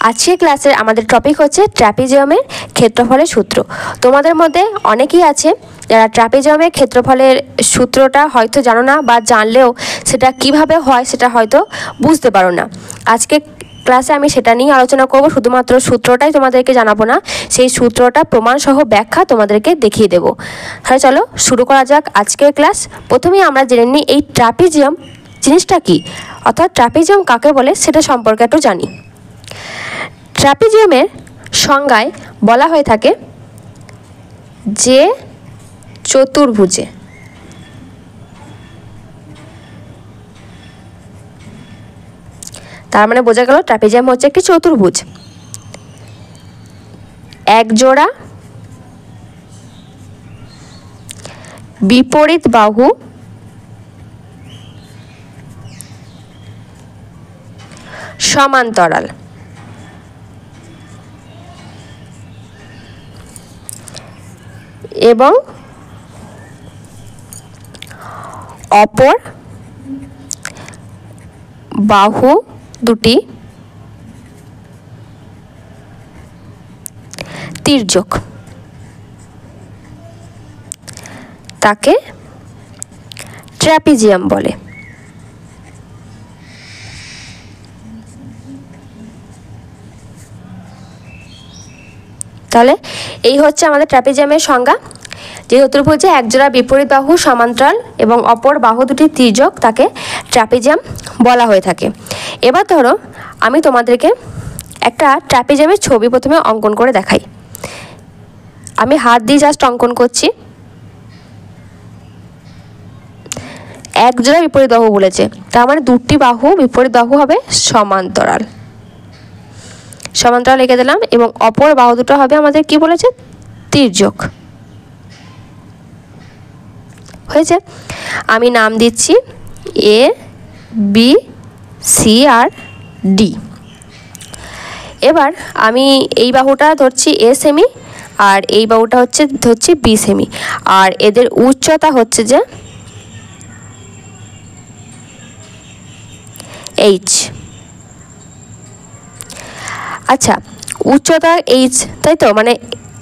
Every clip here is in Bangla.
আজকের ক্লাসের আমাদের টপিক হচ্ছে ট্র্যাপিজিয়ামের ক্ষেত্রফলের সূত্র। তোমাদের মধ্যে অনেকেই আছে যারা ট্র্যাপিজিয়ামের ক্ষেত্রফলের সূত্রটা হয়তো জানো না, বা জানলেও সেটা কিভাবে হয় সেটা হয়তো বুঝতে পারো না। আজকে ক্লাসে আমি সেটা নিয়ে আলোচনা করব, শুধুমাত্র সূত্রটাই তোমাদেরকে জানাবো না, সেই সূত্রটা প্রমাণসহ ব্যাখ্যা তোমাদেরকে দেখিয়ে দেব। তাহলে চলো শুরু করা যাক আজকের ক্লাস। প্রথমেই আমরা জেনে নিই এই ট্র্যাপিজিয়াম জিনিসটা কি, অর্থাৎ ট্র্যাপিজিয়াম কাকে বলে সেটা সম্পর্কে একটু জানি। ট্র্যাপিজিয়ামের সংজ্ঞায় বলা হয়ে থাকে যে চতুর্ভুজে তার মানে বোঝা গেল ট্র্যাপিজিয়াম হচ্ছে একটি চতুর্ভুজ। এক জোড়া বিপরীত বাহু সমান্তরাল এবং অপর বাহু দুটি তির্যক, তাকে ট্র্যাপিজিয়াম বলে। তাহলে এই হচ্ছে আমাদের ট্র্যাপিজিয়ামের সংজ্ঞা, যে চতুর্ভুজে একজোড়া বিপরীত বাহু সমান্তরাল এবং অপর বাহু দুটি তির্যক, তাকে ট্র্যাপিজিয়াম বলা হয়ে থাকে। এবার ধরো আমি তোমাদেরকে একটা ট্র্যাপিজিয়ামের ছবি প্রথমে অঙ্কন করে দেখাই। আমি হাত দিয়ে জাস্ট অঙ্কন করছি। এক জোড়া বিপরীত বাহু বলেছে, তার মানে দুটি বাহু বিপরীত বাহু হবে সমান্তরাল, সমান্তরাল লিখে দিলাম, এবং অপর বাহু দুটো হবে আমাদের কি বলেছে, তির্যক। হয়েছে, আমি নাম দিচ্ছি A B C R D. এবার আমি এই বাহুটা ধরছি এ সেমি, আর এই বাহুটা ধরছি বি সেমি, আর এদের উচ্চতা হচ্ছে যে এইচ। আচ্ছা, উচ্চতা এইচ, তাই তো, মানে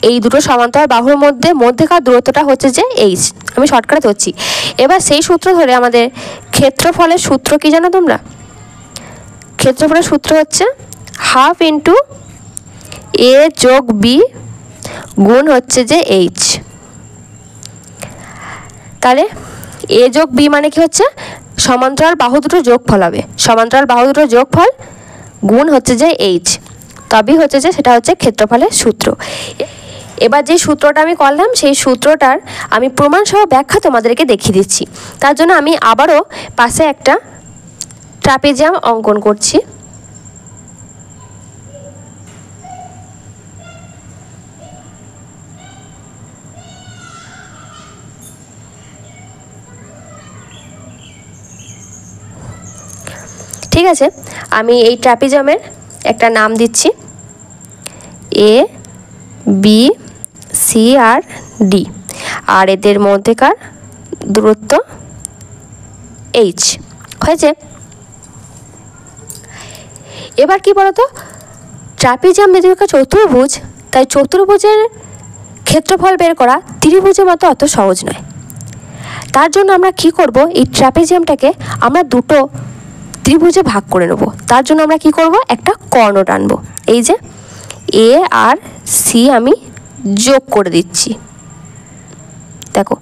এই দুটো সমান্তরাল বাহুর মধ্যেকার দূরত্বটা হচ্ছে যে এইচ। আমি শর্টকাটে ধরছি। এবার সেই সূত্র ধরে আমাদের ক্ষেত্রফলের সূত্র কি জানো তোমরা? ক্ষেত্রফলের সূত্র হচ্ছে হাফ ইন্টু এ যোগ বি গুণ হচ্ছে যে এইচ। তাহলে এ যোগ বি মানে কি হচ্ছে, সমান্তরাল বাহু দুটো যোগফল হবে, সমান্তরাল বাহু দুটো যোগফল গুণ হচ্ছে যে এইচ, তবেই হচ্ছে যে সেটা হচ্ছে ক্ষেত্রফলের সূত্র। এবার যে সূত্রটা আমি করলাম সেই সূত্রটার আমি প্রমাণসহ ব্যাখ্যা তোমাদেরকে দেখিয়ে দিচ্ছি। তার জন্য আমি আবারও পাশে একটা ট্র্যাপিজিয়াম অঙ্কন করছি। ঠিক আছে, আমি এই ট্র্যাপিজিয়ামের একটা নাম দিচ্ছি A B C R D, আর এদের মধ্যেকার দূরত্ব এইচ। হয়েছে। এবার কি বলতো, ট্র্যাপিজিয়াম যেহেতু একটা চতুর্ভুজ, তাই চতুর্ভুজের ক্ষেত্রফল বের করা ত্রিভুজের মতো অত সহজ নয়। তার জন্য আমরা কি করব, এই ট্র্যাপিজিয়ামটাকে আমরা দুটো ত্রিভুজে ভাগ করে নেব। তার জন্য আমরা কি করব, একটা কর্ণ টানবো। এই যে এ আর সি আমি যোগ করে দিচ্ছি, দেখো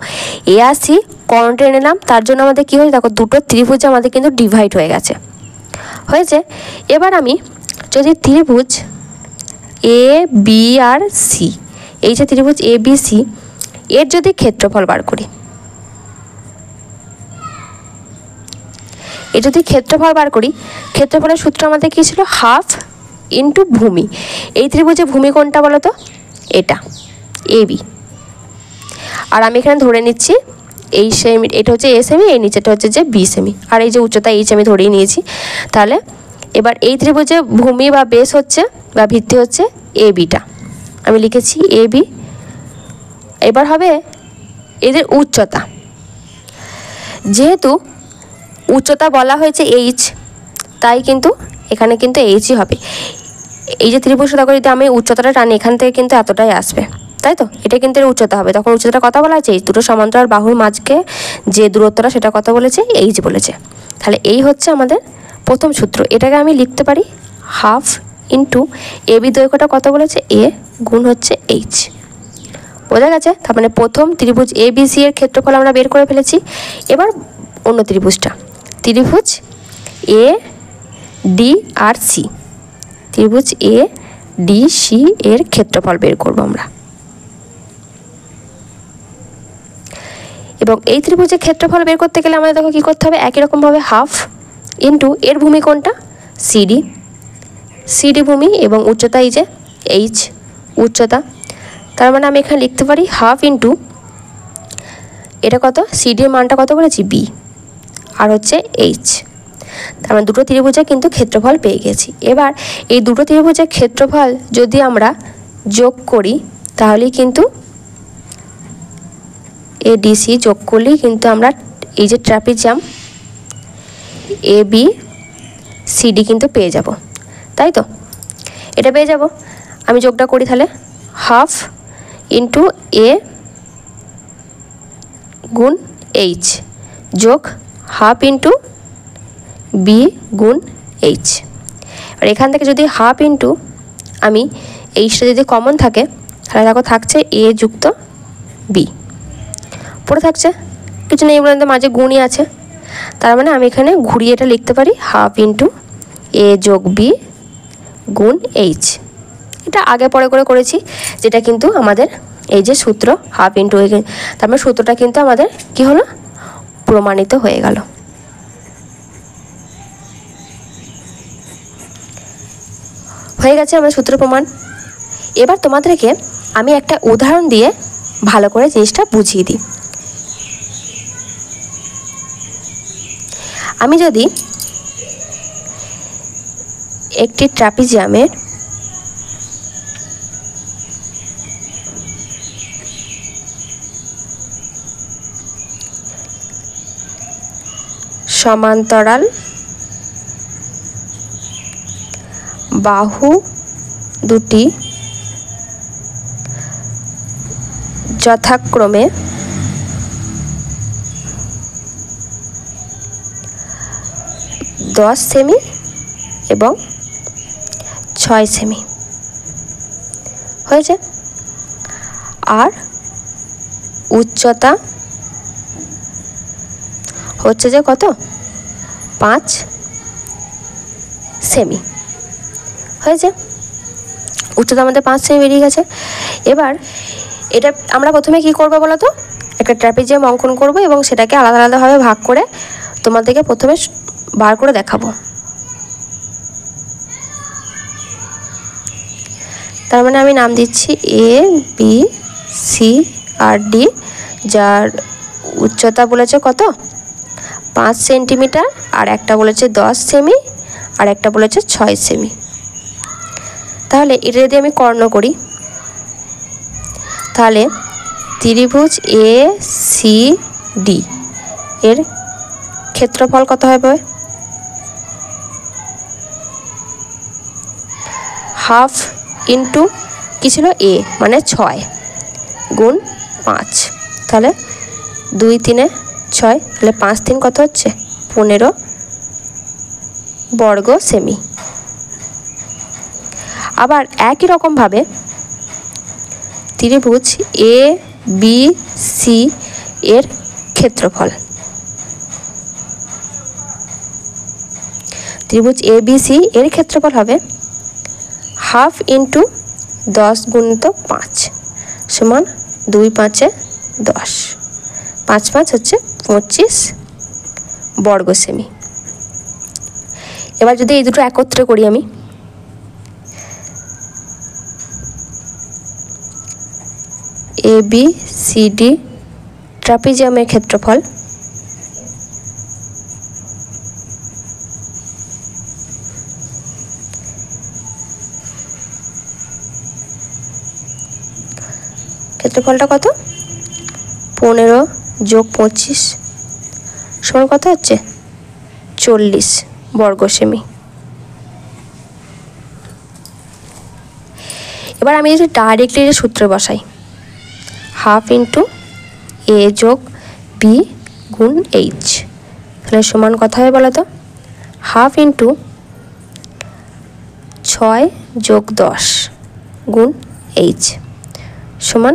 এ আর সি কর্ণ টেনে নিলাম। তার জন্য আমাদের কি হয়েছে, দেখো দুটো ত্রিভুজ আমাদের কিন্তু ডিভাইড হয়ে গেছে। হয়েছে। এবার আমি যদি ত্রিভুজ এ বি আর সি, এই যে ত্রিভুজ এ বি সি, এর যদি ক্ষেত্রফল বার করি, যদি ক্ষেত্রফল বার করি, ক্ষেত্রফলের সূত্র আমাদের কি ছিল, হাফ ইন্টু ভূমি। এই ত্রিভুজে ভূমি কোনটা বলো তো, এটা এ বি। আর আমি এখানে ধরে নিচ্ছি এই সেমি, এটা হচ্ছে এ সেমি, এই নিচেটা হচ্ছে যে বি সেমি, আর এই যে উচ্চতা এইচ আমি ধরেই নিয়েছি। তাহলে এবার এই ত্রিভুজে ভূমি বা বেস হচ্ছে বা ভিত্তি হচ্ছে এ বিটা, আমি লিখেছি এ বি। এবার হবে এদের উচ্চতা, যেহেতু উচ্চতা বলা হয়েছে এইচ, তাই কিন্তু এখানে কিন্তু এইচই হবে। এই যে ত্রিভুজটা দেখো, যদি আমি উচ্চতাটা টানি এখান থেকে কিন্তু এতটাই আসবে, তাই তো? এটা কিন্তু এর উচ্চতা হবে। তখন উচ্চতাটা কত বলা আছে? এই দুটো সমান্তরাল বাহুর মাঝকে যে দূরত্বটা সেটা কত বলেছে? এইচ বলেছে। তাহলে এই হচ্ছে আমাদের প্রথম সূত্র। এটাকে আমি লিখতে পারি হাফ ইন্টু এ বি দৈর্ঘ্যটা কত বলেছে? এ গুণ হচ্ছে এইচ। বোঝা গেছে? তার মানে প্রথম ত্রিভুজ এ বি সি এর ক্ষেত্রফল আমরা বের করে ফেলেছি। এবার অন্য ত্রিভুজটা, ত্রিভুজ এ ডি আর সি, ত্রিভুজ এ ডি সি এর ক্ষেত্রফল বের করব আমরা। এবং এই ত্রিভুজের ক্ষেত্রফল বের করতে গেলে আমাদের দেখো কী করতে হবে? একই রকমভাবে হাফ ইন্টু এর ভূমি কোনটা? সিডি, সিডি ভূমি এবং উচ্চতা এই যে এইচ উচ্চতা। তার মানে আমি এখানে লিখতে পারি হাফ ইন্টু এটা কত? সিডির মানটা কত করেছি? বি, আর হচ্ছে এইচ। তার মানে দুটো ত্রিভুজে কিন্তু ক্ষেত্রফল পেয়ে গেছি। এবার এই দুটো ত্রিভুজের ক্ষেত্রফল যদি আমরা যোগ করি তাহলেই কিন্তু এডিসি যোগ করলেই কিন্তু আমরা এই যে ট্রাপিজিয়াম এ বি সিডি কিন্তু পেয়ে যাব, তাই তো? এটা পেয়ে যাব। আমি যোগটা করি তাহলে হাফ ইন্টু এ গুণ এইচ যোগ হাফ ইন্টু বি গুণ এইচ। আর এখান থেকে যদি হাফ ইন্টু আমি এইচটা যদি কমন থাকে তাহলে দেখো থাকছে এ যুক্ত বি, পড়ে থাকছে কিছু নেই বলতে মাঝে গুণই আছে। তার মানে আমি এখানে ঘুরিয়ে এটা লিখতে পারি হাফ ইন্টু এ যোগ বি গুণ এইচ। এটা আগে পরে করে করেছি, যেটা কিন্তু আমাদের এই যে সূত্র হাফ ইন্টু, তার মানে সূত্রটা কিন্তু আমাদের কি হলো? প্রমাণিত হয়ে গেল। হয়ে গেছে আমার সূত্র প্রমাণ। এবার তোমাদেরকে আমি একটা উদাহরণ দিয়ে ভালো করে জিনিসটা বুঝিয়ে দিই। আমি যদি একটি ট্রাপিজিয়ামের সমান্তরাল বাহু দুটি যথাক্রমে 10 সেমি এবং 6 সেমি হয়েছে, আর উচ্চতা হচ্ছে যে কত? 5 সেমি হয়েছে। উচ্চতা আমাদের 5 সেমি বেরিয়ে গেছে। এবার এটা আমরা প্রথমে কি করব বলো তো? একটা ট্রাপিজিয়াম অঙ্কন করব এবং সেটাকে আলাদা আলাদাভাবে ভাগ করে তোমাদেরকে প্রথমে বার করে দেখাবো। তার মানে আমি নাম দিচ্ছি A B C R D, যার উচ্চতা বলেছে কত? 5 সেন্টিমিটার, আর একটা বলেছে 10 সেমি, আর একটা বলেছে 6 সেমি। তাহলে এটা যদি আমি কর্ণ করি তাহলে ত্রিভুজ এ সি ডি এর ক্ষেত্রফল কত হবে? হাফ ইন্টু কী ছিল? এ মানে 6 গুণ 5, তাহলে 2 3 6, তাহলে 5 3 কত হচ্ছে? 15 বর্গ সেমি। আবার একই রকমভাবে ত্রিভুজ এ বি সি এর ক্ষেত্রফল, ত্রিভুজ এ বি সি এর ক্ষেত্রফল হবে হাফ ইন্টু 10 গুণিত 5 সমান 2 5 10, 5 5 হচ্ছে 25 বর্গ সেমি। এবার যদি এই দুটো একত্রে করি আমি, এ বি সি ডি ট্রাপিজিয়ামের ক্ষেত্রফল ক্ষেত্রফলটা কত? 15 যোগ 25 সমান কত হচ্ছে? 40 বর্গ সেমি। এবার আমি যদি ডাইরেক্টলি সূত্র বসাই, হাফ ইন্টু এ যোগ বি গুণ এইচ, তাহলে সমান কত হবে বলো তো? হাফ ইন্টু 6 যোগ 10 গুণ এইচ সমান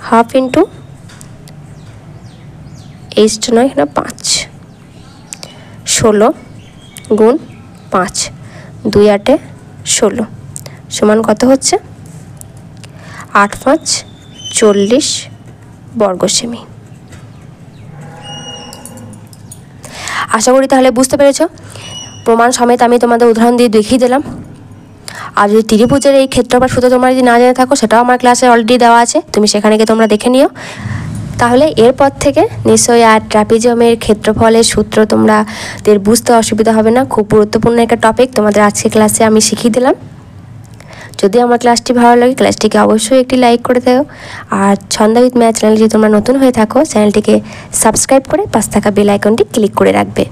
হাফ ইন্টু এইচটা নয় এখানে 5, 16 গুণ 5, 2 8 16 সমান কত হচ্ছে? 8 5 40 বর্গ সেমি। আশা করি তাহলে বুঝতে পেরেছ। প্রমাণ সমেত আমি তোমাদের উদাহরণ দিয়ে দেখিয়ে দিলাম। আর যদি ত্রিভুজের এই ক্ষেত্রফল সূত্র তোমরা যদি না জেনে থাকো, সেটাও আমার ক্লাসে অলরেডি দেওয়া আছে, তুমি সেখানে গিয়ে তোমরা দেখে নিও। তাহলে এরপর থেকে নিশ্চয়ই আর ট্রাপিজিয়ামের ক্ষেত্রফলের সূত্র তোমাদের বুঝতে অসুবিধা হবে না। খুব গুরুত্বপূর্ণ একটা টপিক তোমাদের আজকে ক্লাসে আমি শিখিয়ে দিলাম। যদি আমার ক্লাসটি ভালো লাগে, ক্লাসটিকে অবশ্যই একটি লাইক করে দাও। আর ছন্দা উইথ ম্যাথ চ্যানেল যদি তোমরা নতুন হয়ে থাকো, চ্যানেলটিকে সাবস্ক্রাইব করে পাশে থাকা বেল আইকনটি ক্লিক করে রাখবে।